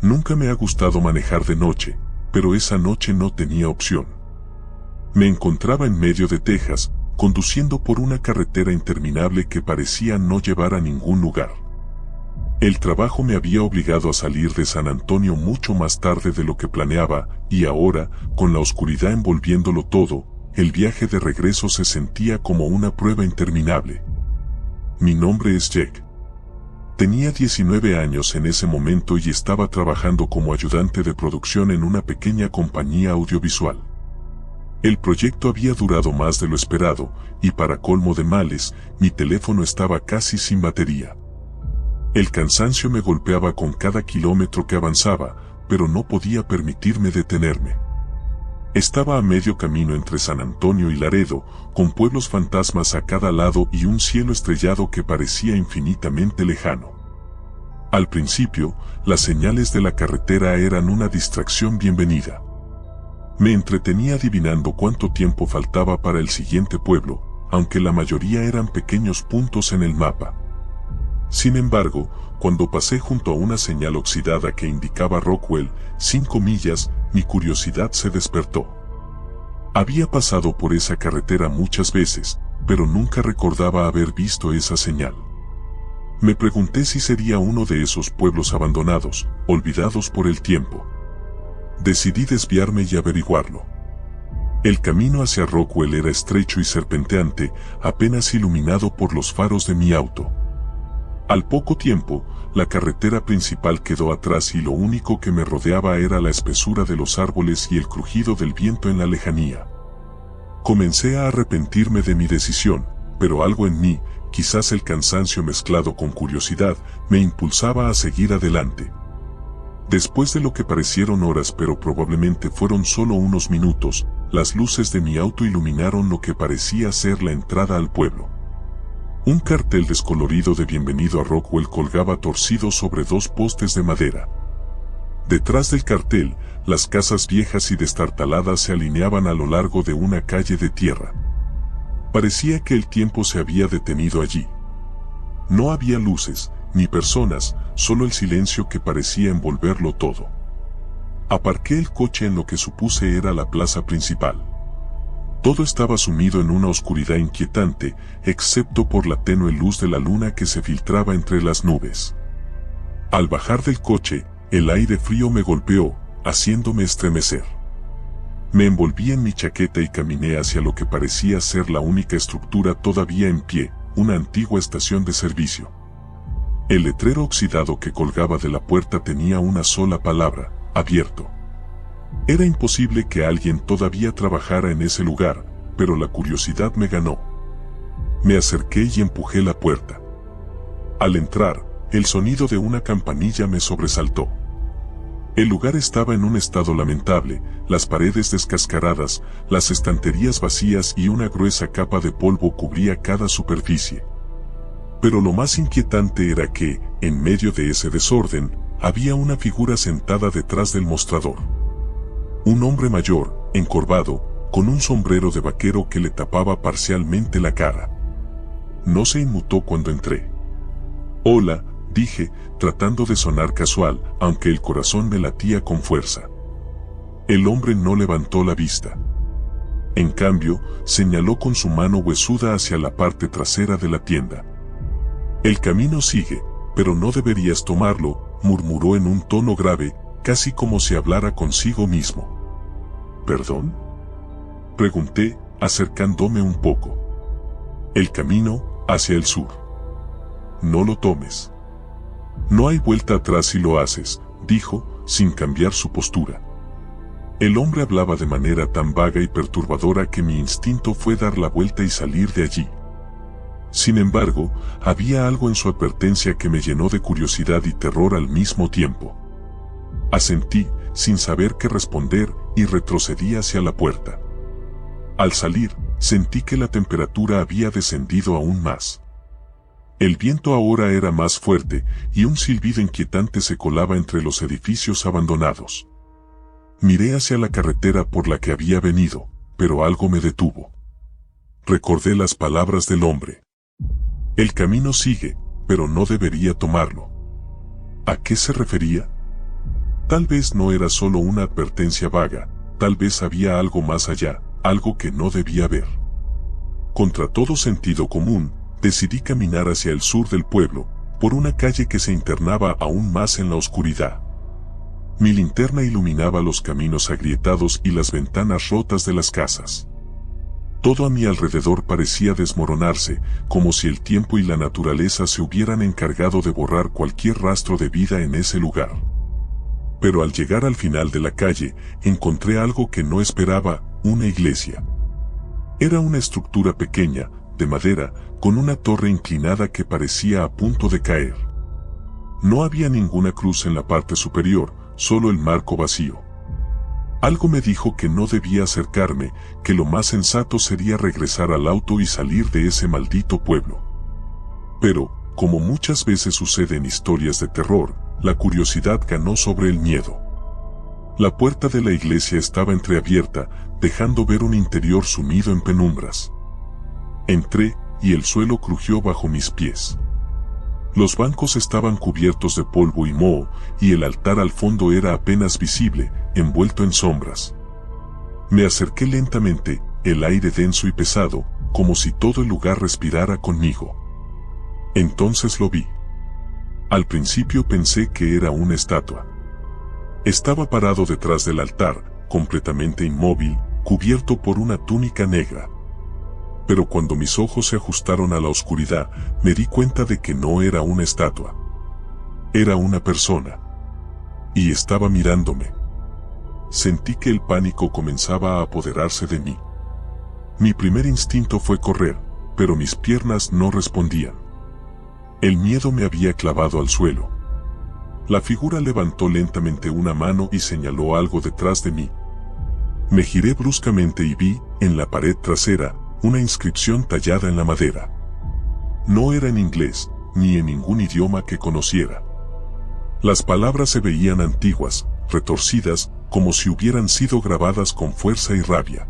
Nunca me ha gustado manejar de noche, pero esa noche no tenía opción. Me encontraba en medio de Texas, conduciendo por una carretera interminable que parecía no llevar a ningún lugar. El trabajo me había obligado a salir de San Antonio mucho más tarde de lo que planeaba, y ahora, con la oscuridad envolviéndolo todo, el viaje de regreso se sentía como una prueba interminable. Mi nombre es Jack. Tenía 19 años en ese momento y estaba trabajando como ayudante de producción en una pequeña compañía audiovisual. El proyecto había durado más de lo esperado, y para colmo de males, mi teléfono estaba casi sin batería. El cansancio me golpeaba con cada kilómetro que avanzaba, pero no podía permitirme detenerme. Estaba a medio camino entre San Antonio y Laredo, con pueblos fantasmas a cada lado y un cielo estrellado que parecía infinitamente lejano. Al principio, las señales de la carretera eran una distracción bienvenida. Me entretenía adivinando cuánto tiempo faltaba para el siguiente pueblo, aunque la mayoría eran pequeños puntos en el mapa. Sin embargo, cuando pasé junto a una señal oxidada que indicaba Rockwell, 5 millas, mi curiosidad se despertó. Había pasado por esa carretera muchas veces, pero nunca recordaba haber visto esa señal. Me pregunté si sería uno de esos pueblos abandonados, olvidados por el tiempo. Decidí desviarme y averiguarlo. El camino hacia Rockwell era estrecho y serpenteante, apenas iluminado por los faros de mi auto. Al poco tiempo, la carretera principal quedó atrás y lo único que me rodeaba era la espesura de los árboles y el crujido del viento en la lejanía. Comencé a arrepentirme de mi decisión, pero algo en mí, quizás el cansancio mezclado con curiosidad, me impulsaba a seguir adelante. Después de lo que parecieron horas pero probablemente fueron solo unos minutos, las luces de mi auto iluminaron lo que parecía ser la entrada al pueblo. Un cartel descolorido de bienvenido a Rockwell colgaba torcido sobre 2 postes de madera. Detrás del cartel, las casas viejas y destartaladas se alineaban a lo largo de una calle de tierra. Parecía que el tiempo se había detenido allí. No había luces, ni personas, solo el silencio que parecía envolverlo todo. Aparqué el coche en lo que supuse era la plaza principal. Todo estaba sumido en una oscuridad inquietante, excepto por la tenue luz de la luna que se filtraba entre las nubes. Al bajar del coche, el aire frío me golpeó, haciéndome estremecer. Me envolví en mi chaqueta y caminé hacia lo que parecía ser la única estructura todavía en pie, una antigua estación de servicio. El letrero oxidado que colgaba de la puerta tenía una sola palabra: abierto. Era imposible que alguien todavía trabajara en ese lugar, pero la curiosidad me ganó. Me acerqué y empujé la puerta. Al entrar, el sonido de una campanilla me sobresaltó. El lugar estaba en un estado lamentable, las paredes descascaradas, las estanterías vacías y una gruesa capa de polvo cubría cada superficie. Pero lo más inquietante era que, en medio de ese desorden, había una figura sentada detrás del mostrador. Un hombre mayor, encorvado, con un sombrero de vaquero que le tapaba parcialmente la cara. No se inmutó cuando entré. «Hola», dije, tratando de sonar casual, aunque el corazón me latía con fuerza. El hombre no levantó la vista. En cambio, señaló con su mano huesuda hacia la parte trasera de la tienda. «El camino sigue, pero no deberías tomarlo», murmuró en un tono grave, casi como si hablara consigo mismo. «¿Perdón?», pregunté, acercándome un poco. «El camino, hacia el sur. No lo tomes. No hay vuelta atrás si lo haces», dijo, sin cambiar su postura. El hombre hablaba de manera tan vaga y perturbadora que mi instinto fue dar la vuelta y salir de allí. Sin embargo, había algo en su advertencia que me llenó de curiosidad y terror al mismo tiempo. Asentí, sin saber qué responder, y retrocedí hacia la puerta. Al salir, sentí que la temperatura había descendido aún más. El viento ahora era más fuerte, y un silbido inquietante se colaba entre los edificios abandonados. Miré hacia la carretera por la que había venido, pero algo me detuvo. Recordé las palabras del hombre. «El camino sigue, pero no debería tomarlo». ¿A qué se refería? Tal vez no era solo una advertencia vaga, tal vez había algo más allá, algo que no debía ver. Contra todo sentido común, decidí caminar hacia el sur del pueblo, por una calle que se internaba aún más en la oscuridad. Mi linterna iluminaba los caminos agrietados y las ventanas rotas de las casas. Todo a mi alrededor parecía desmoronarse, como si el tiempo y la naturaleza se hubieran encargado de borrar cualquier rastro de vida en ese lugar. Pero al llegar al final de la calle, encontré algo que no esperaba, una iglesia. Era una estructura pequeña, de madera, con una torre inclinada que parecía a punto de caer. No había ninguna cruz en la parte superior, solo el marco vacío. Algo me dijo que no debía acercarme, que lo más sensato sería regresar al auto y salir de ese maldito pueblo. Pero, como muchas veces sucede en historias de terror, la curiosidad ganó sobre el miedo. La puerta de la iglesia estaba entreabierta, dejando ver un interior sumido en penumbras. Entré, y el suelo crujió bajo mis pies. Los bancos estaban cubiertos de polvo y moho, y el altar al fondo era apenas visible, envuelto en sombras. Me acerqué lentamente, el aire denso y pesado, como si todo el lugar respirara conmigo. Entonces lo vi. Al principio pensé que era una estatua. Estaba parado detrás del altar, completamente inmóvil, cubierto por una túnica negra. Pero cuando mis ojos se ajustaron a la oscuridad, me di cuenta de que no era una estatua. Era una persona. Y estaba mirándome. Sentí que el pánico comenzaba a apoderarse de mí. Mi primer instinto fue correr, pero mis piernas no respondían. El miedo me había clavado al suelo. La figura levantó lentamente una mano y señaló algo detrás de mí. Me giré bruscamente y vi, en la pared trasera, una inscripción tallada en la madera. No era en inglés, ni en ningún idioma que conociera. Las palabras se veían antiguas, retorcidas, como si hubieran sido grabadas con fuerza y rabia.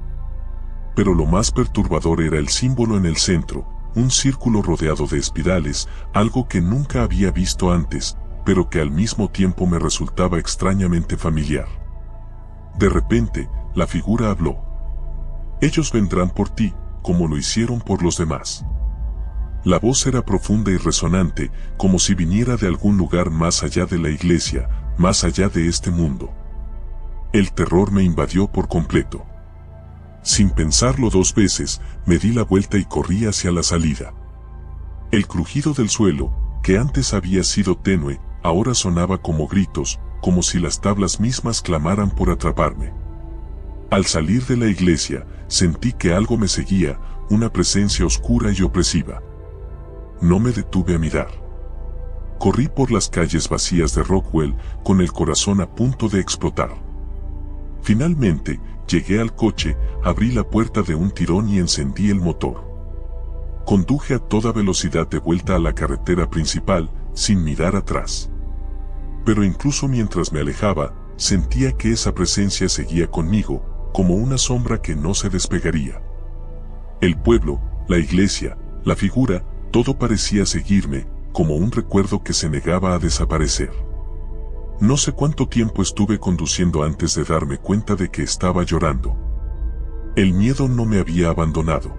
Pero lo más perturbador era el símbolo en el centro, un círculo rodeado de espirales, algo que nunca había visto antes, pero que al mismo tiempo me resultaba extrañamente familiar. De repente, la figura habló. Ellos vendrán por ti, como lo hicieron por los demás. La voz era profunda y resonante, como si viniera de algún lugar más allá de la iglesia, más allá de este mundo. El terror me invadió por completo. Sin pensarlo dos veces, me di la vuelta y corrí hacia la salida. El crujido del suelo, que antes había sido tenue, ahora sonaba como gritos, como si las tablas mismas clamaran por atraparme. Al salir de la iglesia, sentí que algo me seguía, una presencia oscura y opresiva. No me detuve a mirar. Corrí por las calles vacías de Rockwell, con el corazón a punto de explotar. Finalmente, llegué al coche, abrí la puerta de un tirón y encendí el motor. Conduje a toda velocidad de vuelta a la carretera principal, sin mirar atrás. Pero incluso mientras me alejaba, sentía que esa presencia seguía conmigo, como una sombra que no se despegaría. El pueblo, la iglesia, la figura, todo parecía seguirme, como un recuerdo que se negaba a desaparecer. No sé cuánto tiempo estuve conduciendo antes de darme cuenta de que estaba llorando. El miedo no me había abandonado.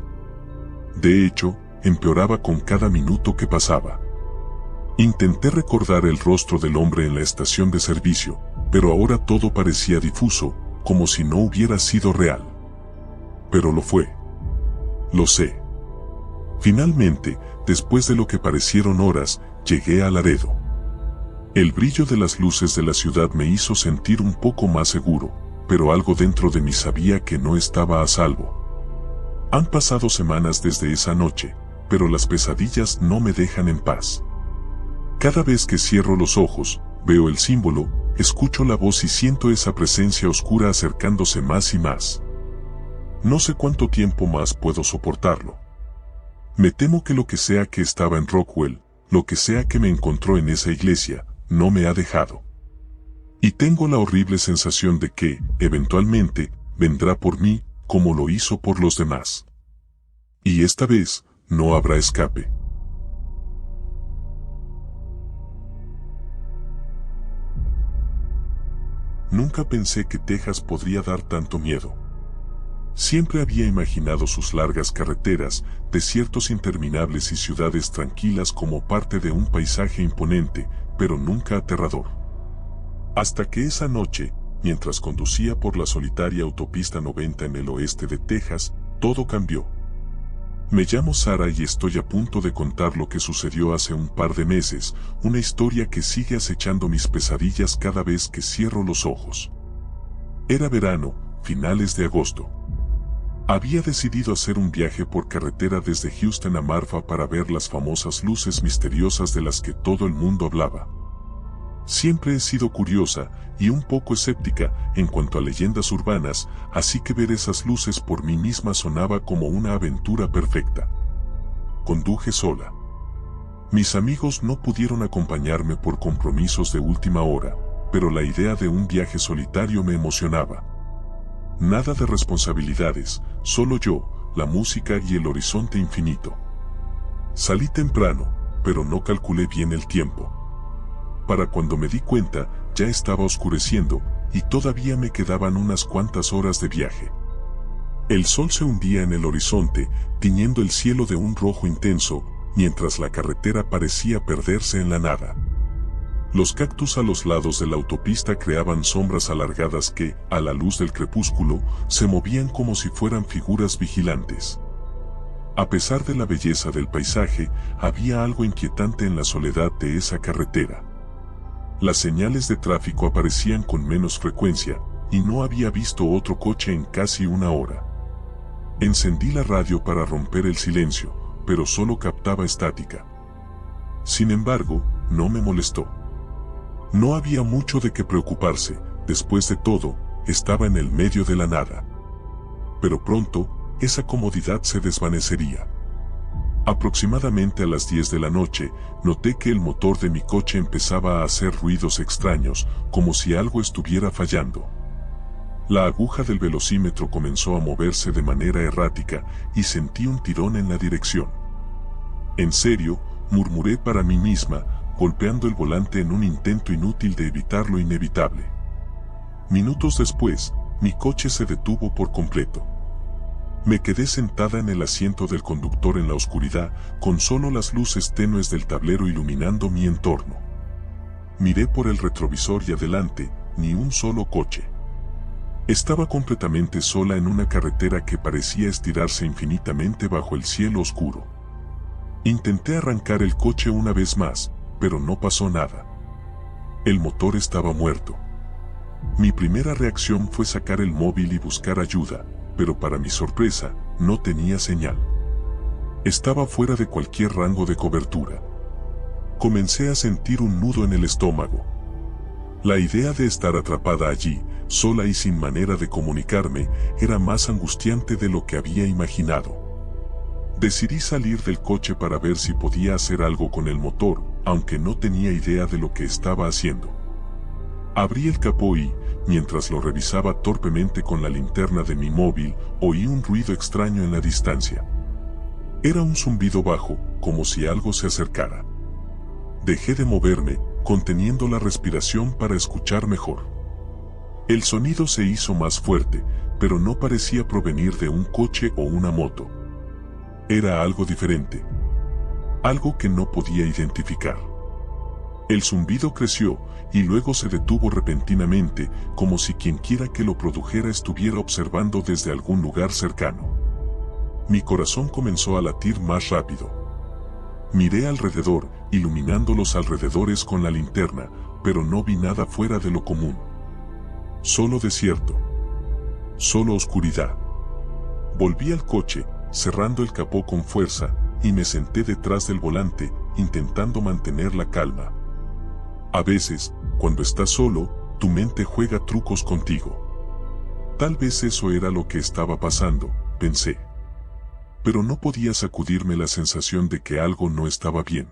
De hecho, empeoraba con cada minuto que pasaba. Intenté recordar el rostro del hombre en la estación de servicio, pero ahora todo parecía difuso, como si no hubiera sido real. Pero lo fue. Lo sé. Finalmente, después de lo que parecieron horas, llegué a Laredo. El brillo de las luces de la ciudad me hizo sentir un poco más seguro, pero algo dentro de mí sabía que no estaba a salvo. Han pasado semanas desde esa noche, pero las pesadillas no me dejan en paz. Cada vez que cierro los ojos, veo el símbolo, escucho la voz y siento esa presencia oscura acercándose más y más. No sé cuánto tiempo más puedo soportarlo. Me temo que lo que sea que estaba en Rockwell, lo que sea que me encontró en esa iglesia, no me ha dejado. Y tengo la horrible sensación de que, eventualmente, vendrá por mí, como lo hizo por los demás. Y esta vez, no habrá escape. Nunca pensé que Texas podría dar tanto miedo. Siempre había imaginado sus largas carreteras, desiertos interminables y ciudades tranquilas como parte de un paisaje imponente, pero nunca aterrador. Hasta que esa noche, mientras conducía por la solitaria autopista 90 en el oeste de Texas, todo cambió. Me llamo Sara y estoy a punto de contar lo que sucedió hace un par de meses, una historia que sigue acechando mis pesadillas cada vez que cierro los ojos. Era verano, finales de agosto. Había decidido hacer un viaje por carretera desde Houston a Marfa para ver las famosas luces misteriosas de las que todo el mundo hablaba. Siempre he sido curiosa y un poco escéptica en cuanto a leyendas urbanas, así que ver esas luces por mí misma sonaba como una aventura perfecta. Conduje sola. Mis amigos no pudieron acompañarme por compromisos de última hora, pero la idea de un viaje solitario me emocionaba. Nada de responsabilidades, solo yo, la música y el horizonte infinito. Salí temprano, pero no calculé bien el tiempo. Para cuando me di cuenta, ya estaba oscureciendo, y todavía me quedaban unas cuantas horas de viaje. El sol se hundía en el horizonte, tiñendo el cielo de un rojo intenso, mientras la carretera parecía perderse en la nada. Los cactus a los lados de la autopista creaban sombras alargadas que, a la luz del crepúsculo, se movían como si fueran figuras vigilantes. A pesar de la belleza del paisaje, había algo inquietante en la soledad de esa carretera. Las señales de tráfico aparecían con menos frecuencia, y no había visto otro coche en casi una hora. Encendí la radio para romper el silencio, pero solo captaba estática. Sin embargo, no me molestó. No había mucho de qué preocuparse, después de todo, estaba en el medio de la nada. Pero pronto, esa comodidad se desvanecería. Aproximadamente a las 10 de la noche, noté que el motor de mi coche empezaba a hacer ruidos extraños, como si algo estuviera fallando. La aguja del velocímetro comenzó a moverse de manera errática y sentí un tirón en la dirección. En serio, murmuré para mí misma, golpeando el volante en un intento inútil de evitar lo inevitable. Minutos después, mi coche se detuvo por completo. Me quedé sentada en el asiento del conductor en la oscuridad, con solo las luces tenues del tablero iluminando mi entorno. Miré por el retrovisor y adelante, ni un solo coche. Estaba completamente sola en una carretera que parecía estirarse infinitamente bajo el cielo oscuro. Intenté arrancar el coche una vez más, pero no pasó nada. El motor estaba muerto. Mi primera reacción fue sacar el móvil y buscar ayuda, pero para mi sorpresa, no tenía señal. Estaba fuera de cualquier rango de cobertura. Comencé a sentir un nudo en el estómago. La idea de estar atrapada allí, sola y sin manera de comunicarme, era más angustiante de lo que había imaginado. Decidí salir del coche para ver si podía hacer algo con el motor, aunque no tenía idea de lo que estaba haciendo. Abrí el capó y, mientras lo revisaba torpemente con la linterna de mi móvil, oí un ruido extraño en la distancia. Era un zumbido bajo, como si algo se acercara. Dejé de moverme, conteniendo la respiración para escuchar mejor. El sonido se hizo más fuerte, pero no parecía provenir de un coche o una moto. Era algo diferente. Algo que no podía identificar. El zumbido creció, y luego se detuvo repentinamente, como si quienquiera que lo produjera estuviera observando desde algún lugar cercano. Mi corazón comenzó a latir más rápido. Miré alrededor, iluminando los alrededores con la linterna, pero no vi nada fuera de lo común. Solo desierto. Solo oscuridad. Volví al coche, cerrando el capó con fuerza, y me senté detrás del volante, intentando mantener la calma. A veces, cuando estás solo, tu mente juega trucos contigo. Tal vez eso era lo que estaba pasando, pensé. Pero no podía sacudirme la sensación de que algo no estaba bien.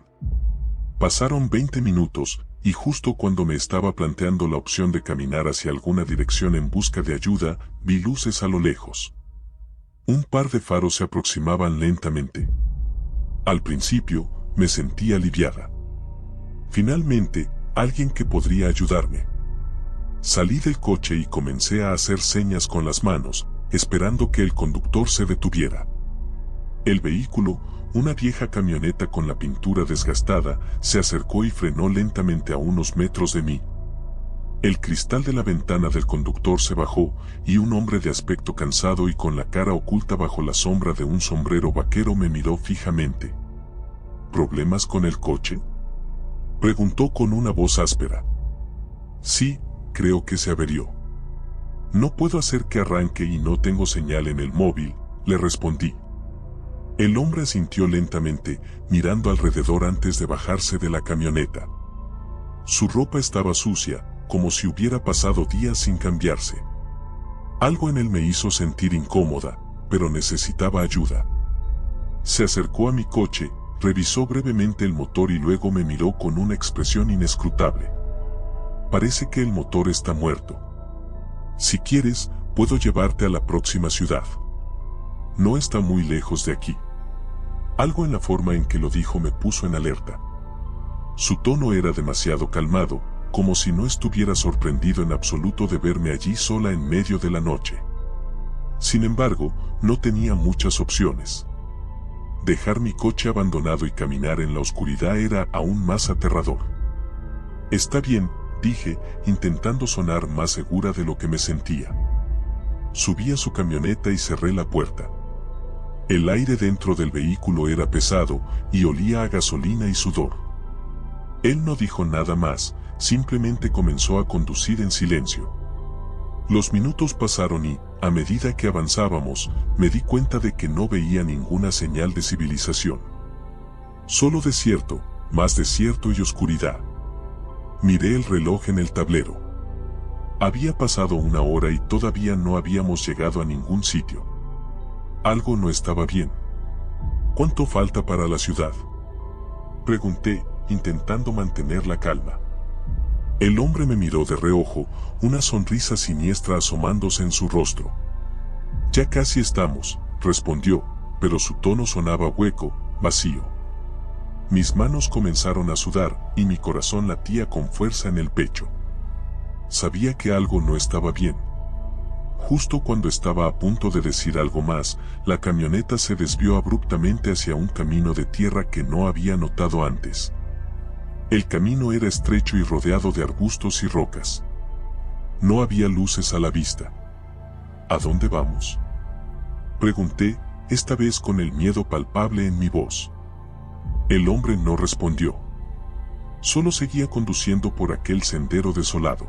Pasaron 20 minutos, y justo cuando me estaba planteando la opción de caminar hacia alguna dirección en busca de ayuda, vi luces a lo lejos. Un par de faros se aproximaban lentamente. Al principio, me sentí aliviada. Finalmente, alguien que podría ayudarme. Salí del coche y comencé a hacer señas con las manos, esperando que el conductor se detuviera. El vehículo, una vieja camioneta con la pintura desgastada, se acercó y frenó lentamente a unos metros de mí. El cristal de la ventana del conductor se bajó y un hombre de aspecto cansado y con la cara oculta bajo la sombra de un sombrero vaquero me miró fijamente. ¿Problemas con el coche?, preguntó con una voz áspera. Sí, creo que se averió. No puedo hacer que arranque y no tengo señal en el móvil, le respondí. El hombre asintió lentamente, mirando alrededor antes de bajarse de la camioneta. Su ropa estaba sucia, como si hubiera pasado días sin cambiarse. Algo en él me hizo sentir incómoda, pero necesitaba ayuda. Se acercó a mi coche, revisó brevemente el motor y luego me miró con una expresión inescrutable. Parece que el motor está muerto. Si quieres, puedo llevarte a la próxima ciudad. No está muy lejos de aquí. Algo en la forma en que lo dijo me puso en alerta. Su tono era demasiado calmado, como si no estuviera sorprendido en absoluto de verme allí sola en medio de la noche. Sin embargo, no tenía muchas opciones. Dejar mi coche abandonado y caminar en la oscuridad era aún más aterrador. Está bien, dije, intentando sonar más segura de lo que me sentía. Subí a su camioneta y cerré la puerta. El aire dentro del vehículo era pesado y olía a gasolina y sudor. Él no dijo nada más, simplemente comenzó a conducir en silencio. Los minutos pasaron y, a medida que avanzábamos, me di cuenta de que no veía ninguna señal de civilización. Solo desierto, más desierto y oscuridad. Miré el reloj en el tablero. Había pasado 1 hora y todavía no habíamos llegado a ningún sitio. Algo no estaba bien. ¿Cuánto falta para la ciudad?, pregunté, intentando mantener la calma. El hombre me miró de reojo, una sonrisa siniestra asomándose en su rostro. Ya casi estamos, respondió, pero su tono sonaba hueco, vacío. Mis manos comenzaron a sudar y mi corazón latía con fuerza en el pecho. Sabía que algo no estaba bien. Justo cuando estaba a punto de decir algo más, la camioneta se desvió abruptamente hacia un camino de tierra que no había notado antes. El camino era estrecho y rodeado de arbustos y rocas. No había luces a la vista. ¿A dónde vamos?, pregunté, esta vez con el miedo palpable en mi voz. El hombre no respondió. Solo seguía conduciendo por aquel sendero desolado.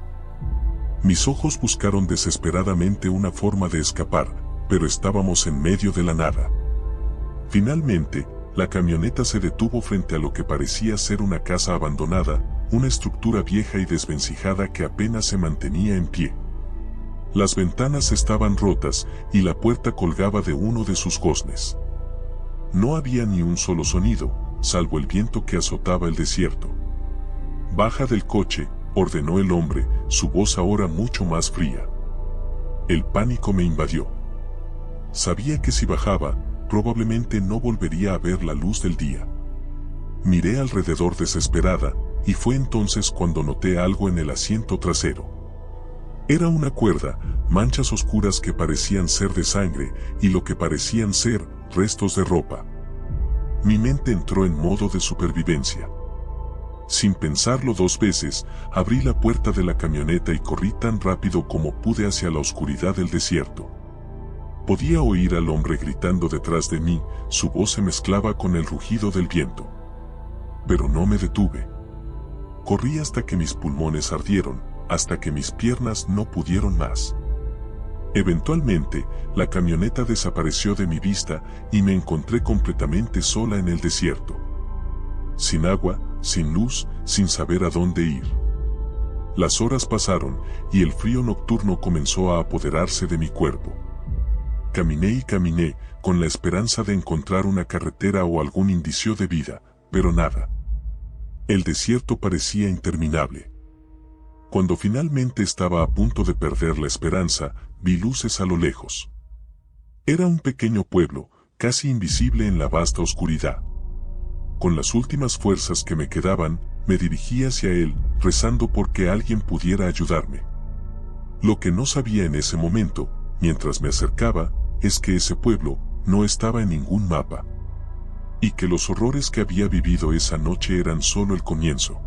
Mis ojos buscaron desesperadamente una forma de escapar, pero estábamos en medio de la nada. Finalmente, la camioneta se detuvo frente a lo que parecía ser una casa abandonada, una estructura vieja y desvencijada que apenas se mantenía en pie. Las ventanas estaban rotas y la puerta colgaba de uno de sus goznes. No había ni un solo sonido, salvo el viento que azotaba el desierto. «Baja del coche», ordenó el hombre, su voz ahora mucho más fría. El pánico me invadió. Sabía que si bajaba, probablemente no volvería a ver la luz del día. Miré alrededor desesperada, y fue entonces cuando noté algo en el asiento trasero. Era una cuerda, manchas oscuras que parecían ser de sangre, y lo que parecían ser restos de ropa. Mi mente entró en modo de supervivencia. Sin pensarlo 2 veces, abrí la puerta de la camioneta y corrí tan rápido como pude hacia la oscuridad del desierto. Podía oír al hombre gritando detrás de mí, su voz se mezclaba con el rugido del viento. Pero no me detuve. Corrí hasta que mis pulmones ardieron, hasta que mis piernas no pudieron más. Eventualmente, la camioneta desapareció de mi vista y me encontré completamente sola en el desierto. Sin agua, sin luz, sin saber a dónde ir. Las horas pasaron y el frío nocturno comenzó a apoderarse de mi cuerpo. Caminé y caminé, con la esperanza de encontrar una carretera o algún indicio de vida, pero nada. El desierto parecía interminable. Cuando finalmente estaba a punto de perder la esperanza, vi luces a lo lejos. Era un pequeño pueblo, casi invisible en la vasta oscuridad. Con las últimas fuerzas que me quedaban, me dirigí hacia él, rezando por que alguien pudiera ayudarme. Lo que no sabía en ese momento, mientras me acercaba, es que ese pueblo no estaba en ningún mapa. Y que los horrores que había vivido esa noche eran solo el comienzo.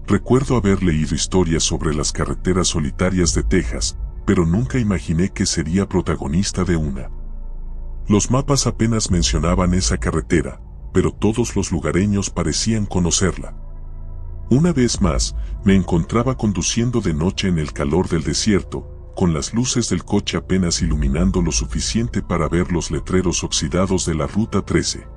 Recuerdo haber leído historias sobre las carreteras solitarias de Texas, pero nunca imaginé que sería protagonista de una. Los mapas apenas mencionaban esa carretera, pero todos los lugareños parecían conocerla. Una vez más, me encontraba conduciendo de noche en el calor del desierto, con las luces del coche apenas iluminando lo suficiente para ver los letreros oxidados de la Ruta 13.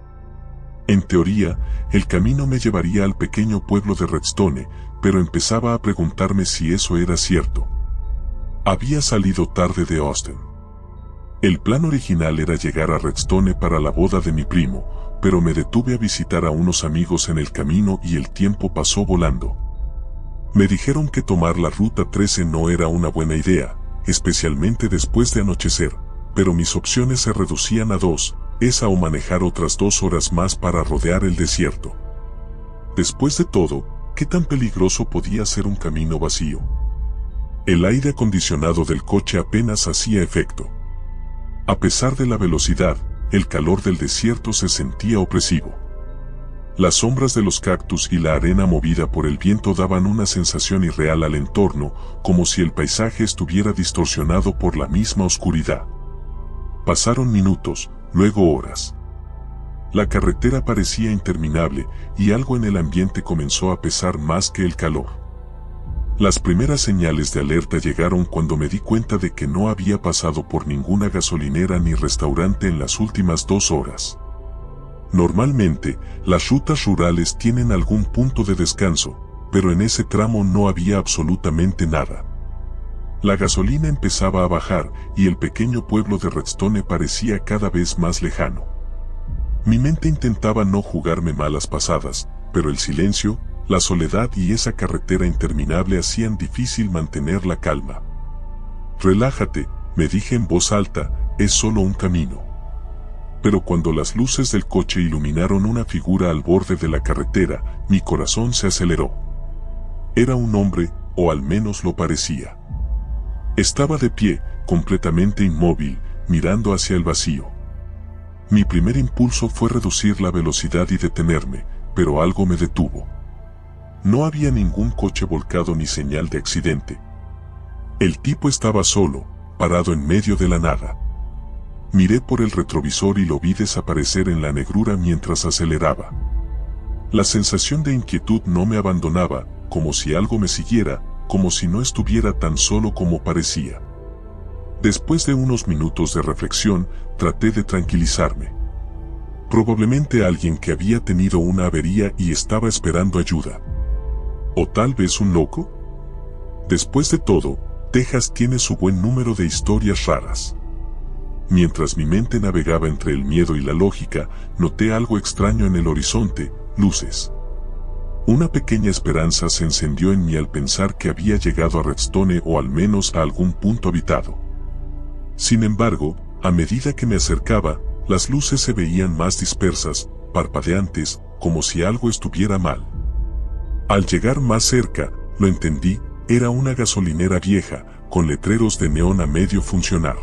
En teoría, el camino me llevaría al pequeño pueblo de Redstone, pero empezaba a preguntarme si eso era cierto. Había salido tarde de Austin. El plan original era llegar a Redstone para la boda de mi primo, pero me detuve a visitar a unos amigos en el camino y el tiempo pasó volando. Me dijeron que tomar la Ruta 13 no era una buena idea, especialmente después de anochecer, pero mis opciones se reducían a dos, esa o manejar otras 2 horas más para rodear el desierto. Después de todo, ¿qué tan peligroso podía ser un camino vacío? El aire acondicionado del coche apenas hacía efecto. A pesar de la velocidad, el calor del desierto se sentía opresivo. Las sombras de los cactus y la arena movida por el viento daban una sensación irreal al entorno, como si el paisaje estuviera distorsionado por la misma oscuridad. Pasaron minutos, luego horas. La carretera parecía interminable y algo en el ambiente comenzó a pesar más que el calor. Las primeras señales de alerta llegaron cuando me di cuenta de que no había pasado por ninguna gasolinera ni restaurante en las últimas 2 horas. Normalmente, las rutas rurales tienen algún punto de descanso, pero en ese tramo no había absolutamente nada. La gasolina empezaba a bajar y el pequeño pueblo de Redstone parecía cada vez más lejano. Mi mente intentaba no jugarme malas pasadas, pero el silencio, la soledad y esa carretera interminable hacían difícil mantener la calma. Relájate, me dije en voz alta, es solo un camino. Pero cuando las luces del coche iluminaron una figura al borde de la carretera, mi corazón se aceleró. Era un hombre, o al menos lo parecía. Estaba de pie, completamente inmóvil, mirando hacia el vacío. Mi primer impulso fue reducir la velocidad y detenerme, pero algo me detuvo. No había ningún coche volcado ni señal de accidente. El tipo estaba solo, parado en medio de la nada. Miré por el retrovisor y lo vi desaparecer en la negrura mientras aceleraba. La sensación de inquietud no me abandonaba, como si algo me siguiera, como si no estuviera tan solo como parecía. Después de unos minutos de reflexión, traté de tranquilizarme. Probablemente alguien que había tenido una avería y estaba esperando ayuda. ¿O tal vez un loco? Después de todo, Texas tiene su buen número de historias raras. Mientras mi mente navegaba entre el miedo y la lógica, noté algo extraño en el horizonte, luces. Una pequeña esperanza se encendió en mí al pensar que había llegado a Redstone o al menos a algún punto habitado. Sin embargo, a medida que me acercaba, las luces se veían más dispersas, parpadeantes, como si algo estuviera mal. Al llegar más cerca, lo entendí, era una gasolinera vieja, con letreros de neón a medio funcionar.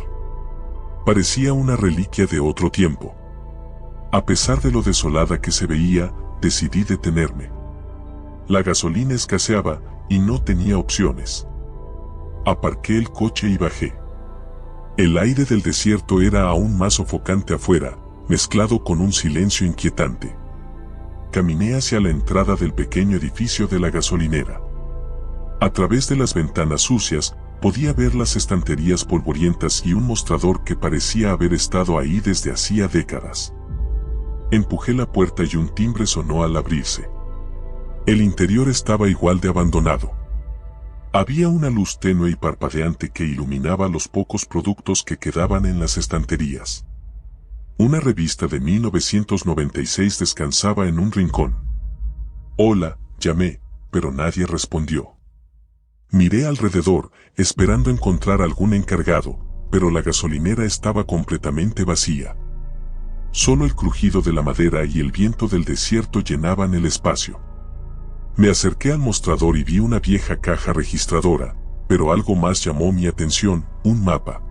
Parecía una reliquia de otro tiempo. A pesar de lo desolada que se veía, decidí detenerme. La gasolina escaseaba, y no tenía opciones. Aparqué el coche y bajé. El aire del desierto era aún más sofocante afuera, mezclado con un silencio inquietante. Caminé hacia la entrada del pequeño edificio de la gasolinera. A través de las ventanas sucias, podía ver las estanterías polvorientas y un mostrador que parecía haber estado ahí desde hacía décadas. Empujé la puerta y un timbre sonó al abrirse. El interior estaba igual de abandonado. Había una luz tenue y parpadeante que iluminaba los pocos productos que quedaban en las estanterías. Una revista de 1996 descansaba en un rincón. Hola, llamé, pero nadie respondió. Miré alrededor, esperando encontrar algún encargado, pero la gasolinera estaba completamente vacía. Solo el crujido de la madera y el viento del desierto llenaban el espacio. Me acerqué al mostrador y vi una vieja caja registradora, pero algo más llamó mi atención, un mapa.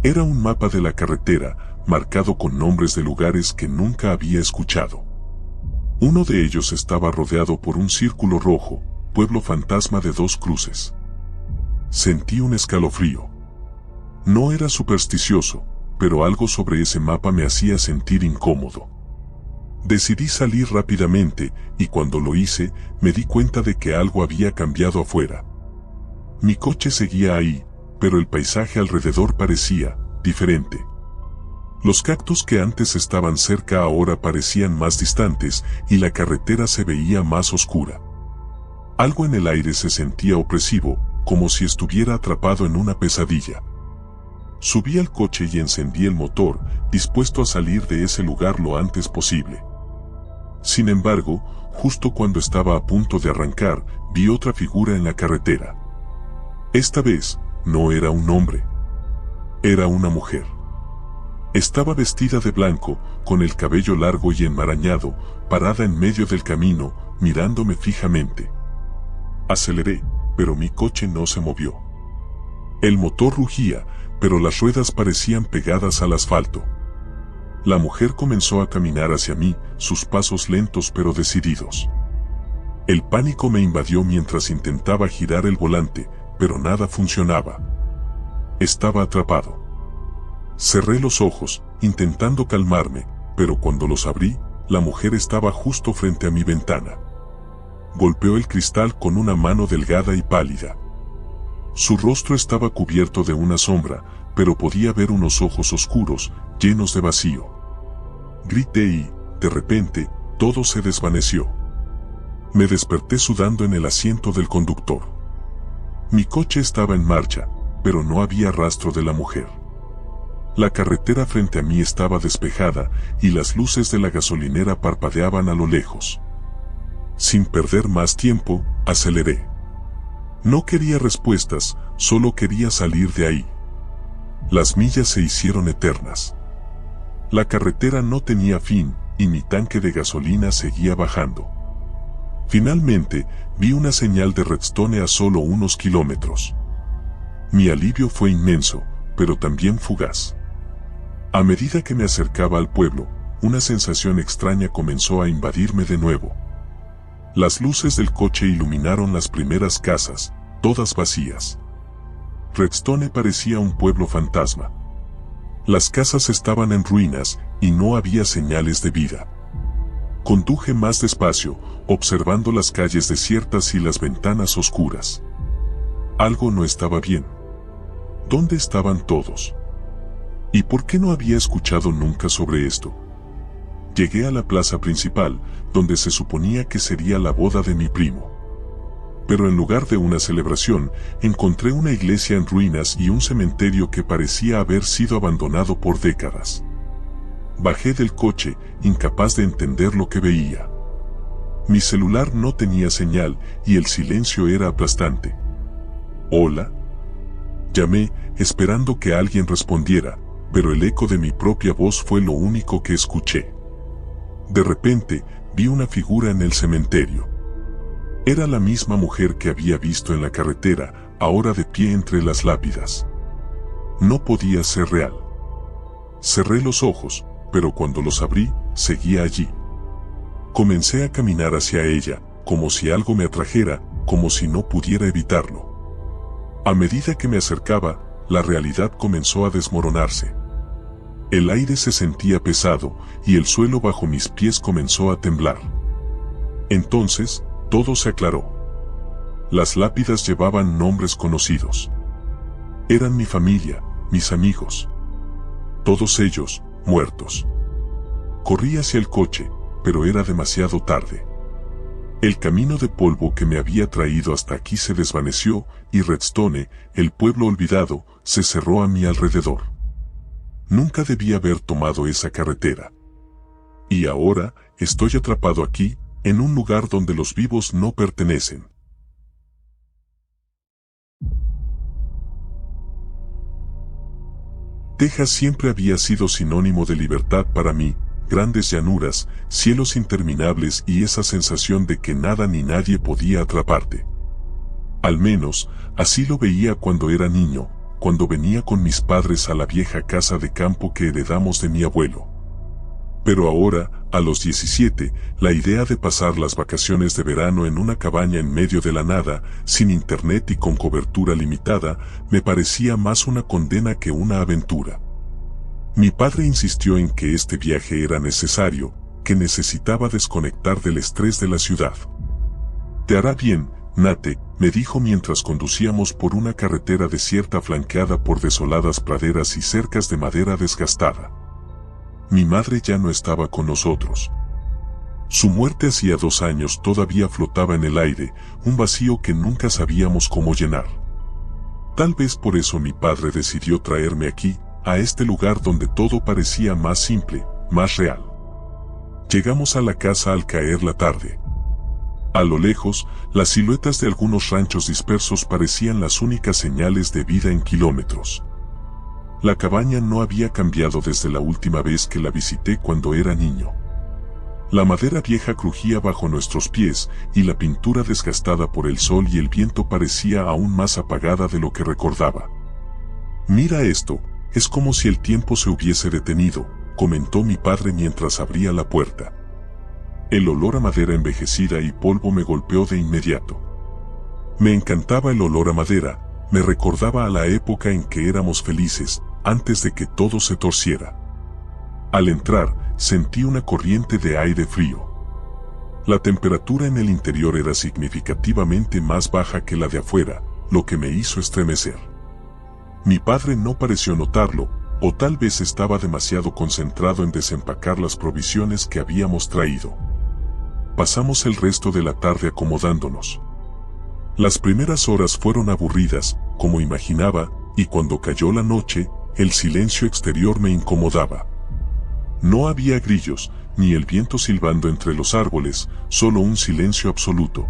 Era un mapa de la carretera, marcado con nombres de lugares que nunca había escuchado. Uno de ellos estaba rodeado por un círculo rojo, pueblo fantasma de 2 cruces. Sentí un escalofrío. No era supersticioso, pero algo sobre ese mapa me hacía sentir incómodo. Decidí salir rápidamente, y cuando lo hice, me di cuenta de que algo había cambiado afuera. Mi coche seguía ahí, pero el paisaje alrededor parecía diferente. Los cactus que antes estaban cerca ahora parecían más distantes, y la carretera se veía más oscura. Algo en el aire se sentía opresivo, como si estuviera atrapado en una pesadilla. Subí al coche y encendí el motor, dispuesto a salir de ese lugar lo antes posible. Sin embargo, justo cuando estaba a punto de arrancar, vi otra figura en la carretera. Esta vez, no era un hombre. Era una mujer. Estaba vestida de blanco, con el cabello largo y enmarañado, parada en medio del camino, mirándome fijamente. Aceleré, pero mi coche no se movió. El motor rugía, pero las ruedas parecían pegadas al asfalto. La mujer comenzó a caminar hacia mí, sus pasos lentos pero decididos. El pánico me invadió mientras intentaba girar el volante, pero nada funcionaba. Estaba atrapado. Cerré los ojos, intentando calmarme, pero cuando los abrí, la mujer estaba justo frente a mi ventana. Golpeó el cristal con una mano delgada y pálida. Su rostro estaba cubierto de una sombra, pero podía ver unos ojos oscuros, llenos de vacío. Grité y, de repente, todo se desvaneció. Me desperté sudando en el asiento del conductor. Mi coche estaba en marcha, pero no había rastro de la mujer. La carretera frente a mí estaba despejada y las luces de la gasolinera parpadeaban a lo lejos. Sin perder más tiempo, aceleré. No quería respuestas, solo quería salir de ahí. Las millas se hicieron eternas. La carretera no tenía fin, y mi tanque de gasolina seguía bajando. Finalmente, vi una señal de Redstone a solo unos kilómetros. Mi alivio fue inmenso, pero también fugaz. A medida que me acercaba al pueblo, una sensación extraña comenzó a invadirme de nuevo. Las luces del coche iluminaron las primeras casas, todas vacías. Redstone parecía un pueblo fantasma. Las casas estaban en ruinas y no había señales de vida. Conduje más despacio, observando las calles desiertas y las ventanas oscuras. Algo no estaba bien. ¿Dónde estaban todos? ¿Y por qué no había escuchado nunca sobre esto? Llegué a la plaza principal, donde se suponía que sería la boda de mi primo. Pero en lugar de una celebración, encontré una iglesia en ruinas y un cementerio que parecía haber sido abandonado por décadas. Bajé del coche, incapaz de entender lo que veía. Mi celular no tenía señal y el silencio era aplastante. ¿Hola? Llamé, esperando que alguien respondiera, pero el eco de mi propia voz fue lo único que escuché. De repente, vi una figura en el cementerio. Era la misma mujer que había visto en la carretera, ahora de pie entre las lápidas. No podía ser real. Cerré los ojos, pero cuando los abrí, seguía allí. Comencé a caminar hacia ella, como si algo me atrajera, como si no pudiera evitarlo. A medida que me acercaba, la realidad comenzó a desmoronarse. El aire se sentía pesado, y el suelo bajo mis pies comenzó a temblar. Entonces, todo se aclaró. Las lápidas llevaban nombres conocidos. Eran mi familia, mis amigos. Todos ellos, muertos. Corrí hacia el coche, pero era demasiado tarde. El camino de polvo que me había traído hasta aquí se desvaneció, y Redstone, el pueblo olvidado, se cerró a mi alrededor. Nunca debí haber tomado esa carretera. Y ahora, estoy atrapado aquí, en un lugar donde los vivos no pertenecen. Texas siempre había sido sinónimo de libertad para mí, grandes llanuras, cielos interminables y esa sensación de que nada ni nadie podía atraparte. Al menos, así lo veía cuando era niño, cuando venía con mis padres a la vieja casa de campo que heredamos de mi abuelo. Pero ahora, a los 17, la idea de pasar las vacaciones de verano en una cabaña en medio de la nada, sin internet y con cobertura limitada, me parecía más una condena que una aventura. Mi padre insistió en que este viaje era necesario, que necesitaba desconectar del estrés de la ciudad. «Te hará bien, Nate», me dijo mientras conducíamos por una carretera desierta flanqueada por desoladas praderas y cercas de madera desgastada. Mi madre ya no estaba con nosotros. Su muerte hacía 2 años todavía flotaba en el aire, un vacío que nunca sabíamos cómo llenar. Tal vez por eso mi padre decidió traerme aquí, a este lugar donde todo parecía más simple, más real. Llegamos a la casa al caer la tarde. A lo lejos, las siluetas de algunos ranchos dispersos parecían las únicas señales de vida en kilómetros. La cabaña no había cambiado desde la última vez que la visité cuando era niño. La madera vieja crujía bajo nuestros pies y la pintura desgastada por el sol y el viento parecía aún más apagada de lo que recordaba. «Mira esto, es como si el tiempo se hubiese detenido», comentó mi padre mientras abría la puerta. El olor a madera envejecida y polvo me golpeó de inmediato. Me encantaba el olor a madera, me recordaba a la época en que éramos felices, antes de que todo se torciera. Al entrar, sentí una corriente de aire frío. La temperatura en el interior era significativamente más baja que la de afuera, lo que me hizo estremecer. Mi padre no pareció notarlo, o tal vez estaba demasiado concentrado en desempacar las provisiones que habíamos traído. Pasamos el resto de la tarde acomodándonos. Las primeras horas fueron aburridas, como imaginaba, y cuando cayó la noche, el silencio exterior me incomodaba. No había grillos, ni el viento silbando entre los árboles, solo un silencio absoluto.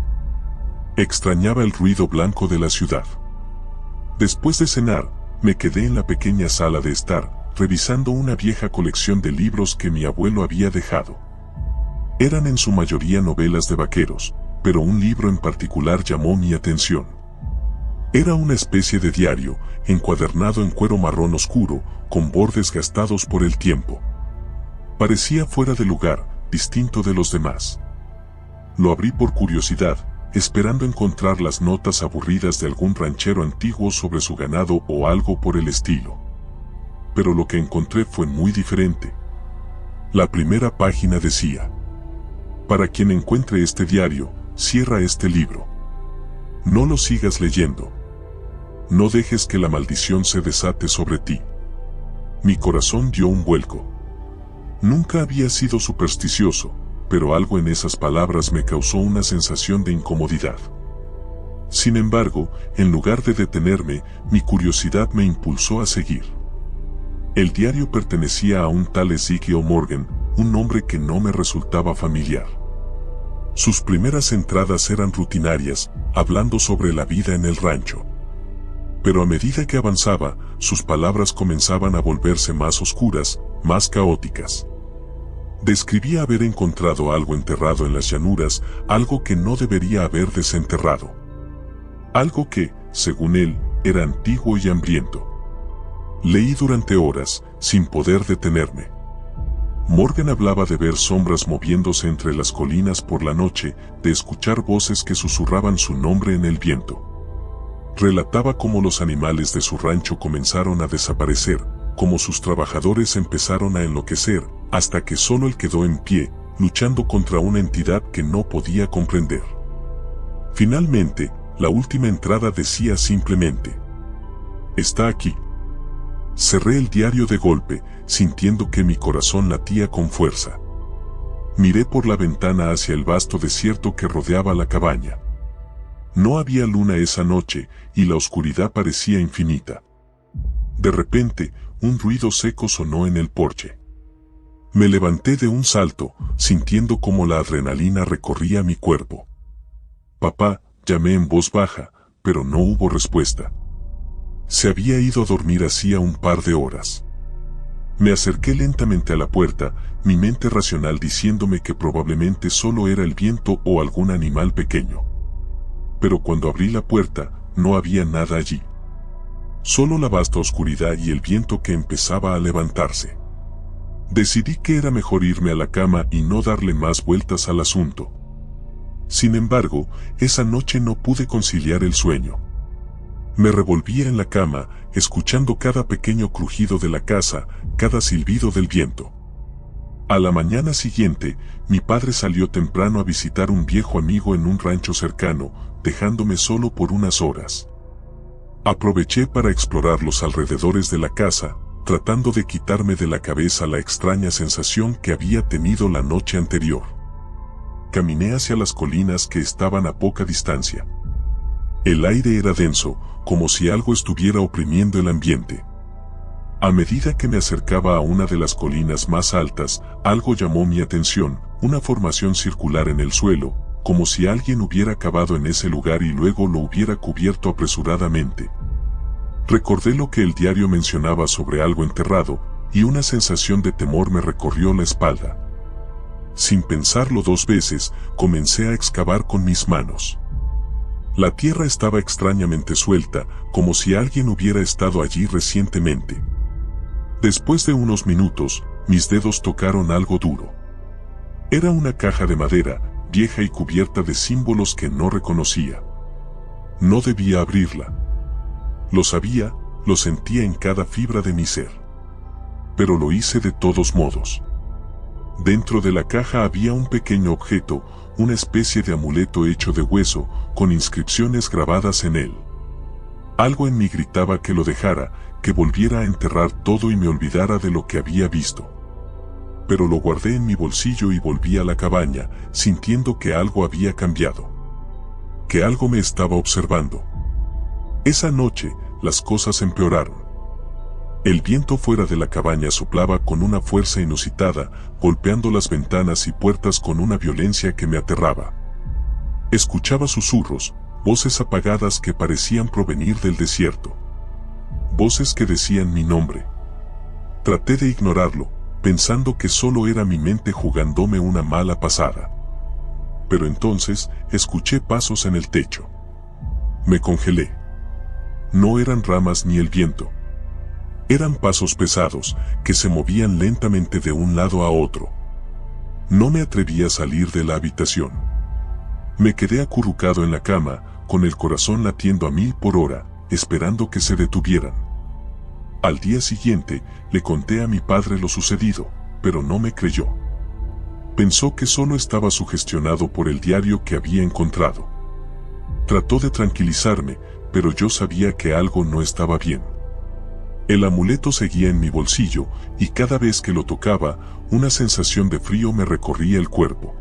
Extrañaba el ruido blanco de la ciudad. Después de cenar, me quedé en la pequeña sala de estar, revisando una vieja colección de libros que mi abuelo había dejado. Eran en su mayoría novelas de vaqueros, pero un libro en particular llamó mi atención. Era una especie de diario, encuadernado en cuero marrón oscuro, con bordes gastados por el tiempo. Parecía fuera de lugar, distinto de los demás. Lo abrí por curiosidad, esperando encontrar las notas aburridas de algún ranchero antiguo sobre su ganado o algo por el estilo. Pero lo que encontré fue muy diferente. La primera página decía: «Para quien encuentre este diario, cierra este libro. No lo sigas leyendo. No dejes que la maldición se desate sobre ti». Mi corazón dio un vuelco. Nunca había sido supersticioso, pero algo en esas palabras me causó una sensación de incomodidad. Sin embargo, en lugar de detenerme, mi curiosidad me impulsó a seguir. El diario pertenecía a un tal Ezekiel Morgan, un nombre que no me resultaba familiar. Sus primeras entradas eran rutinarias, hablando sobre la vida en el rancho. Pero a medida que avanzaba, sus palabras comenzaban a volverse más oscuras, más caóticas. Describía haber encontrado algo enterrado en las llanuras, algo que no debería haber desenterrado. Algo que, según él, era antiguo y hambriento. Leí durante horas, sin poder detenerme. Morgan hablaba de ver sombras moviéndose entre las colinas por la noche, de escuchar voces que susurraban su nombre en el viento. Relataba cómo los animales de su rancho comenzaron a desaparecer, cómo sus trabajadores empezaron a enloquecer, hasta que solo él quedó en pie, luchando contra una entidad que no podía comprender. Finalmente, la última entrada decía simplemente: «Está aquí». Cerré el diario de golpe, sintiendo que mi corazón latía con fuerza. Miré por la ventana hacia el vasto desierto que rodeaba la cabaña. No había luna esa noche, y la oscuridad parecía infinita. De repente, un ruido seco sonó en el porche. Me levanté de un salto, sintiendo como la adrenalina recorría mi cuerpo. «Papá», llamé en voz baja, pero no hubo respuesta. Se había ido a dormir hacía un par de horas. Me acerqué lentamente a la puerta, mi mente racional diciéndome que probablemente solo era el viento o algún animal pequeño. Pero cuando abrí la puerta, no había nada allí. Solo la vasta oscuridad y el viento que empezaba a levantarse. Decidí que era mejor irme a la cama y no darle más vueltas al asunto. Sin embargo, esa noche no pude conciliar el sueño. Me revolvía en la cama, escuchando cada pequeño crujido de la casa, cada silbido del viento. A la mañana siguiente, mi padre salió temprano a visitar un viejo amigo en un rancho cercano, dejándome solo por unas horas. Aproveché para explorar los alrededores de la casa, tratando de quitarme de la cabeza la extraña sensación que había tenido la noche anterior. Caminé hacia las colinas que estaban a poca distancia. El aire era denso, como si algo estuviera oprimiendo el ambiente. A medida que me acercaba a una de las colinas más altas, algo llamó mi atención, una formación circular en el suelo, como si alguien hubiera cavado en ese lugar y luego lo hubiera cubierto apresuradamente. Recordé lo que el diario mencionaba sobre algo enterrado, y una sensación de temor me recorrió la espalda. Sin pensarlo dos veces, comencé a excavar con mis manos. La tierra estaba extrañamente suelta, como si alguien hubiera estado allí recientemente. Después de unos minutos, mis dedos tocaron algo duro. Era una caja de madera, vieja y cubierta de símbolos que no reconocía. No debía abrirla. Lo sabía, lo sentía en cada fibra de mi ser. Pero lo hice de todos modos. Dentro de la caja había un pequeño objeto, una especie de amuleto hecho de hueso, con inscripciones grabadas en él. Algo en mí gritaba que lo dejara, que volviera a enterrar todo y me olvidara de lo que había visto. Pero lo guardé en mi bolsillo y volví a la cabaña, sintiendo que algo había cambiado. Que algo me estaba observando. Esa noche, las cosas empeoraron. El viento fuera de la cabaña soplaba con una fuerza inusitada, golpeando las ventanas y puertas con una violencia que me aterraba. Escuchaba susurros, voces apagadas que parecían provenir del desierto. Voces que decían mi nombre. Traté de ignorarlo, pensando que solo era mi mente jugándome una mala pasada. Pero entonces, escuché pasos en el techo. Me congelé. No eran ramas ni el viento. Eran pasos pesados, que se movían lentamente de un lado a otro. No me atreví a salir de la habitación. Me quedé acurrucado en la cama, con el corazón latiendo a 1000 por hora, esperando que se detuvieran. Al día siguiente, le conté a mi padre lo sucedido, pero no me creyó. Pensó que solo estaba sugestionado por el diario que había encontrado. Trató de tranquilizarme, pero yo sabía que algo no estaba bien. El amuleto seguía en mi bolsillo, y cada vez que lo tocaba, una sensación de frío me recorría el cuerpo.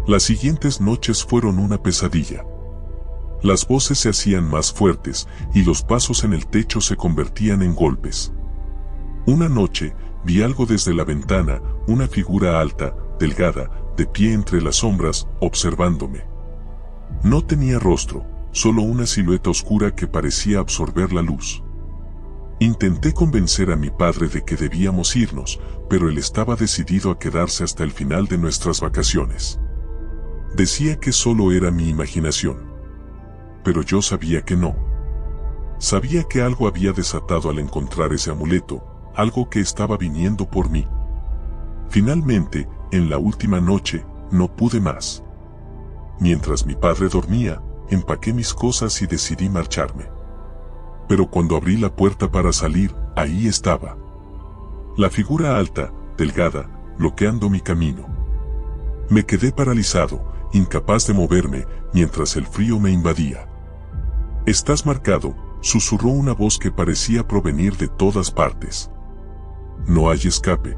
Las siguientes noches fueron una pesadilla. Las voces se hacían más fuertes, y los pasos en el techo se convertían en golpes. Una noche, vi algo desde la ventana, una figura alta, delgada, de pie entre las sombras, observándome. No tenía rostro, solo una silueta oscura que parecía absorber la luz. Intenté convencer a mi padre de que debíamos irnos, pero él estaba decidido a quedarse hasta el final de nuestras vacaciones. Decía que solo era mi imaginación. Pero yo sabía que no. Sabía que algo había desatado al encontrar ese amuleto, algo que estaba viniendo por mí. Finalmente, en la última noche, no pude más. Mientras mi padre dormía, empaqué mis cosas y decidí marcharme. Pero cuando abrí la puerta para salir, ahí estaba. La figura alta, delgada, bloqueando mi camino. Me quedé paralizado, incapaz de moverme, mientras el frío me invadía. «Estás marcado», susurró una voz que parecía provenir de todas partes. «No hay escape».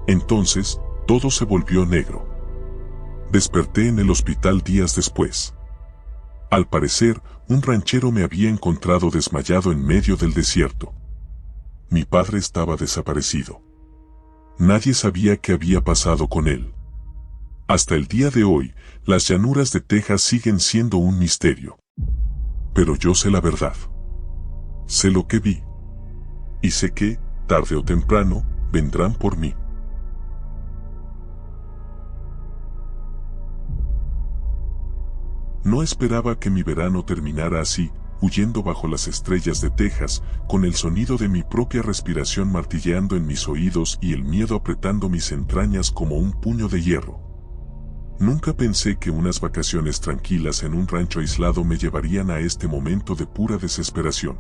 Entonces, todo se volvió negro. Desperté en el hospital días después. Al parecer, un ranchero me había encontrado desmayado en medio del desierto. Mi padre estaba desaparecido. Nadie sabía qué había pasado con él. Hasta el día de hoy, las llanuras de Texas siguen siendo un misterio. Pero yo sé la verdad. Sé lo que vi. Y sé que, Tarde o temprano, vendrán por mí. No esperaba que mi verano terminara así, huyendo bajo las estrellas de Texas, con el sonido de mi propia respiración martilleando en mis oídos y el miedo apretando mis entrañas como un puño de hierro. Nunca pensé que unas vacaciones tranquilas en un rancho aislado me llevarían a este momento de pura desesperación.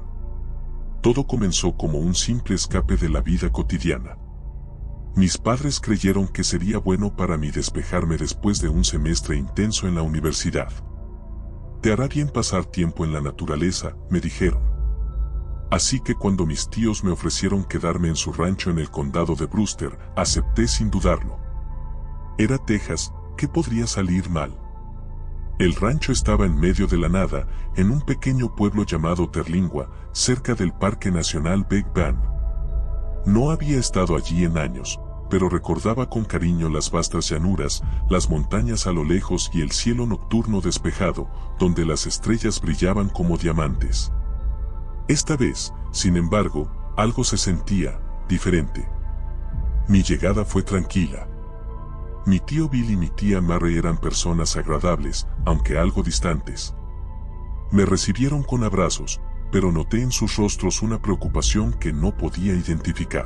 Todo comenzó como un simple escape de la vida cotidiana. Mis padres creyeron que sería bueno para mí despejarme después de un semestre intenso en la universidad. Te hará bien pasar tiempo en la naturaleza, me dijeron. Así que cuando mis tíos me ofrecieron quedarme en su rancho en el condado de Brewster, acepté sin dudarlo. Era Texas, ¿qué podría salir mal? El rancho estaba en medio de la nada, en un pequeño pueblo llamado Terlingua, cerca del Parque Nacional Big Bend. No había estado allí en años, pero recordaba con cariño las vastas llanuras, las montañas a lo lejos y el cielo nocturno despejado, donde las estrellas brillaban como diamantes. Esta vez, sin embargo, algo se sentía diferente. Mi llegada fue tranquila. Mi tío Bill y mi tía Mary eran personas agradables, aunque algo distantes. Me recibieron con abrazos, pero noté en sus rostros una preocupación que no podía identificar.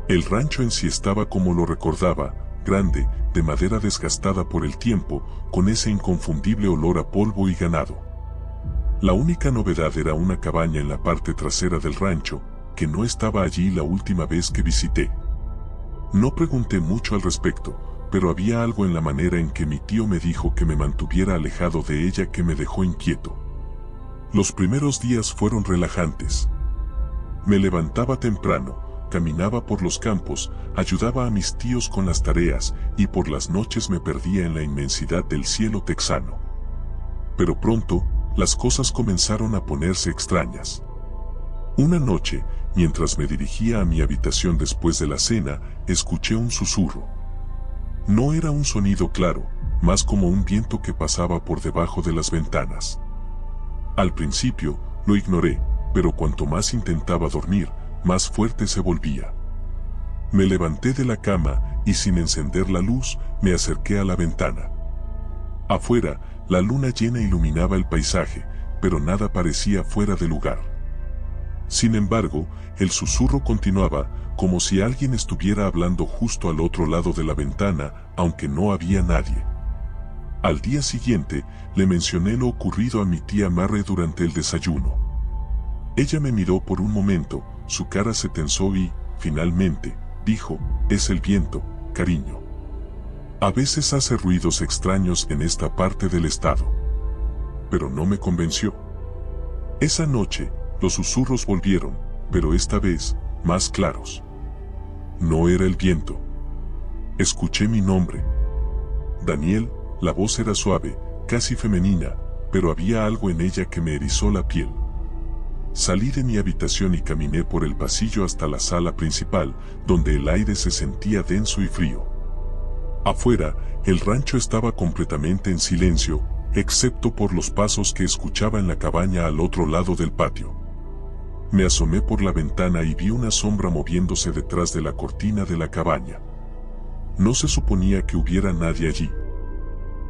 El rancho en sí estaba como lo recordaba, grande, de madera desgastada por el tiempo, con ese inconfundible olor a polvo y ganado. La única novedad era una cabaña en la parte trasera del rancho, que no estaba allí la última vez que visité. No pregunté mucho al respecto, pero había algo en la manera en que mi tío me dijo que me mantuviera alejado de ella que me dejó inquieto. Los primeros días fueron relajantes. Me levantaba temprano, caminaba por los campos, ayudaba a mis tíos con las tareas y por las noches me perdía en la inmensidad del cielo texano. Pero pronto, las cosas comenzaron a ponerse extrañas. Una noche, mientras me dirigía a mi habitación después de la cena, escuché un susurro. No era un sonido claro, más como un viento que pasaba por debajo de las ventanas. Al principio, lo ignoré, pero cuanto más intentaba dormir, más fuerte se volvía. Me levanté de la cama y sin encender la luz, me acerqué a la ventana. Afuera, la luna llena iluminaba el paisaje, pero nada parecía fuera de lugar. Sin embargo, el susurro continuaba, como si alguien estuviera hablando justo al otro lado de la ventana, aunque no había nadie. Al día siguiente, le mencioné lo ocurrido a mi tía Mary durante el desayuno. Ella me miró por un momento, su cara se tensó y, finalmente, dijo, «Es el viento, cariño. A veces hace ruidos extraños en esta parte del estado». Pero no me convenció. Esa noche, los susurros volvieron, pero esta vez, más claros. No era el viento. Escuché mi nombre. Daniel, la voz era suave, casi femenina, pero había algo en ella que me erizó la piel. Salí de mi habitación y caminé por el pasillo hasta la sala principal, donde el aire se sentía denso y frío. Afuera, el rancho estaba completamente en silencio, excepto por los pasos que escuchaba en la cabaña al otro lado del patio. Me asomé por la ventana y vi una sombra moviéndose detrás de la cortina de la cabaña. No se suponía que hubiera nadie allí.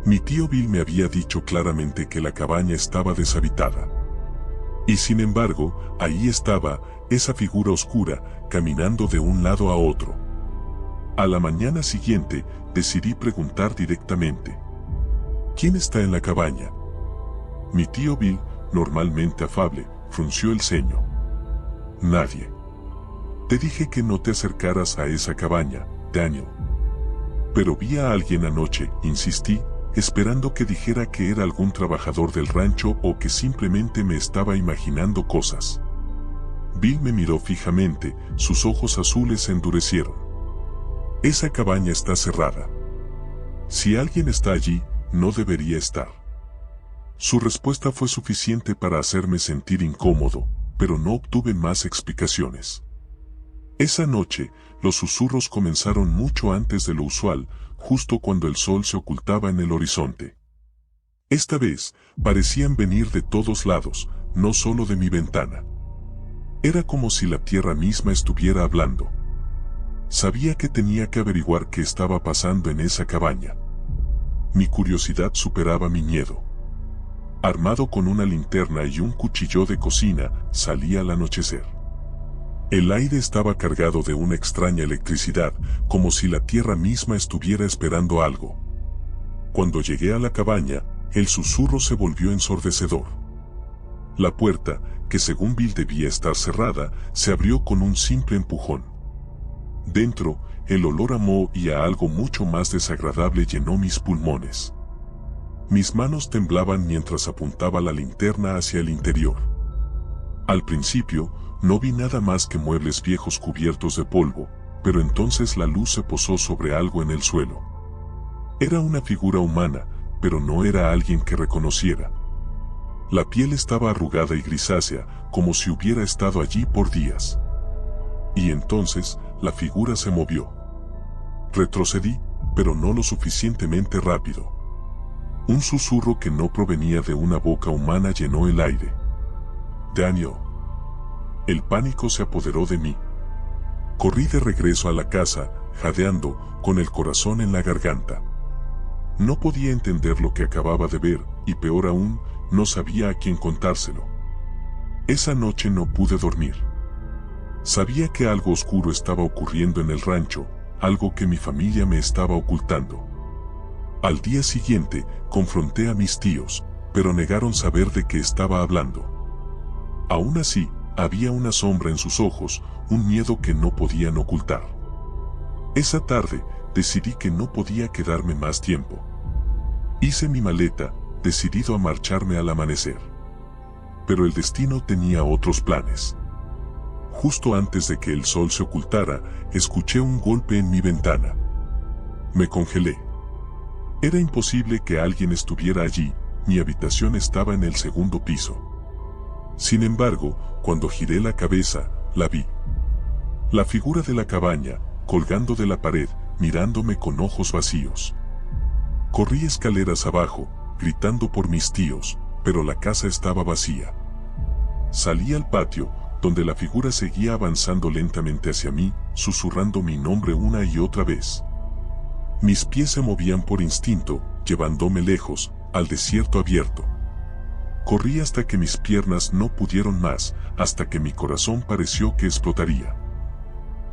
Mi tío Bill me había dicho claramente que la cabaña estaba deshabitada. Y sin embargo, ahí estaba, esa figura oscura, caminando de un lado a otro. A la mañana siguiente, decidí preguntar directamente. ¿Quién está en la cabaña? Mi tío Bill, normalmente afable, frunció el ceño. Nadie. Te dije que no te acercaras a esa cabaña, Daniel. Pero vi a alguien anoche, insistí, esperando que dijera que era algún trabajador del rancho o que simplemente me estaba imaginando cosas. Bill me miró fijamente, sus ojos azules se endurecieron. Esa cabaña está cerrada. Si alguien está allí, no debería estar. Su respuesta fue suficiente para hacerme sentir incómodo, pero no obtuve más explicaciones. Esa noche, los susurros comenzaron mucho antes de lo usual, justo cuando el sol se ocultaba en el horizonte. Esta vez, parecían venir de todos lados, no solo de mi ventana. Era como si la tierra misma estuviera hablando. Sabía que tenía que averiguar qué estaba pasando en esa cabaña. Mi curiosidad superaba mi miedo. Armado con una linterna y un cuchillo de cocina, salí al anochecer. El aire estaba cargado de una extraña electricidad, como si la tierra misma estuviera esperando algo. Cuando llegué a la cabaña, el susurro se volvió ensordecedor. La puerta, que según Bill debía estar cerrada, se abrió con un simple empujón. Dentro, el olor a moho y a algo mucho más desagradable llenó mis pulmones. Mis manos temblaban mientras apuntaba la linterna hacia el interior. Al principio, no vi nada más que muebles viejos cubiertos de polvo, pero entonces la luz se posó sobre algo en el suelo. Era una figura humana, pero no era alguien que reconociera. La piel estaba arrugada y grisácea, como si hubiera estado allí por días. Y entonces, la figura se movió. Retrocedí, pero no lo suficientemente rápido. Un susurro que no provenía de una boca humana llenó el aire. Daniel. El pánico se apoderó de mí. Corrí de regreso a la casa, jadeando, con el corazón en la garganta. No podía entender lo que acababa de ver, y peor aún, no sabía a quién contárselo. Esa noche no pude dormir. Sabía que algo oscuro estaba ocurriendo en el rancho, algo que mi familia me estaba ocultando. Al día siguiente, confronté a mis tíos, pero negaron saber de qué estaba hablando. Aún así, había una sombra en sus ojos, un miedo que no podían ocultar. Esa tarde, decidí que no podía quedarme más tiempo. Hice mi maleta, decidido a marcharme al amanecer. Pero el destino tenía otros planes. Justo antes de que el sol se ocultara, escuché un golpe en mi ventana. Me congelé. Era imposible que alguien estuviera allí, mi habitación estaba en el segundo piso. Sin embargo, cuando giré la cabeza, la vi. La figura de la cabaña, colgando de la pared, mirándome con ojos vacíos. Corrí escaleras abajo, gritando por mis tíos, pero la casa estaba vacía. Salí al patio, donde la figura seguía avanzando lentamente hacia mí, susurrando mi nombre una y otra vez. Mis pies se movían por instinto, llevándome lejos, al desierto abierto. Corrí hasta que mis piernas no pudieron más, hasta que mi corazón pareció que explotaría.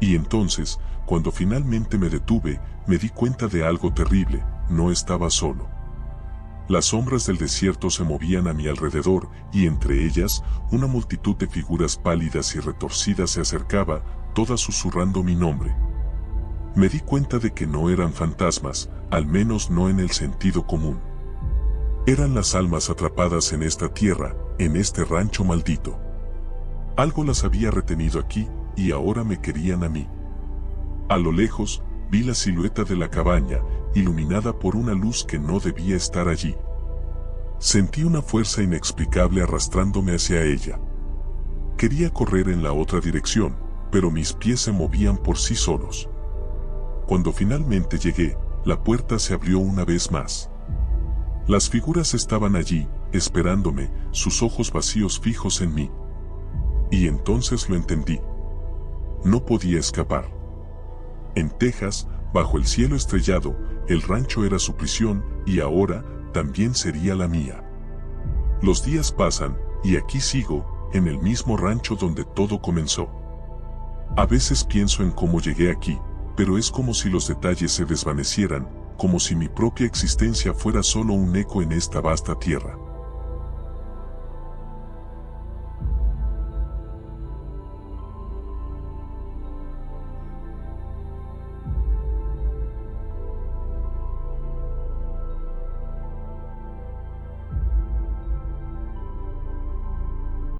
Y entonces, cuando finalmente me detuve, me di cuenta de algo terrible, no estaba solo. Las sombras del desierto se movían a mi alrededor, y entre ellas, una multitud de figuras pálidas y retorcidas se acercaba, todas susurrando mi nombre. Me di cuenta de que no eran fantasmas, al menos no en el sentido común. Eran las almas atrapadas en esta tierra, en este rancho maldito. Algo las había retenido aquí, y ahora me querían a mí. A lo lejos, vi la silueta de la cabaña, iluminada por una luz que no debía estar allí. Sentí una fuerza inexplicable arrastrándome hacia ella. Quería correr en la otra dirección, pero mis pies se movían por sí solos. Cuando finalmente llegué, la puerta se abrió una vez más. Las figuras estaban allí, esperándome, sus ojos vacíos fijos en mí. Y entonces lo entendí. No podía escapar. En Texas, bajo el cielo estrellado, el rancho era su prisión, y ahora, también sería la mía. Los días pasan, y aquí sigo, en el mismo rancho donde todo comenzó. A veces pienso en cómo llegué aquí, pero es como si los detalles se desvanecieran, como si mi propia existencia fuera solo un eco en esta vasta tierra.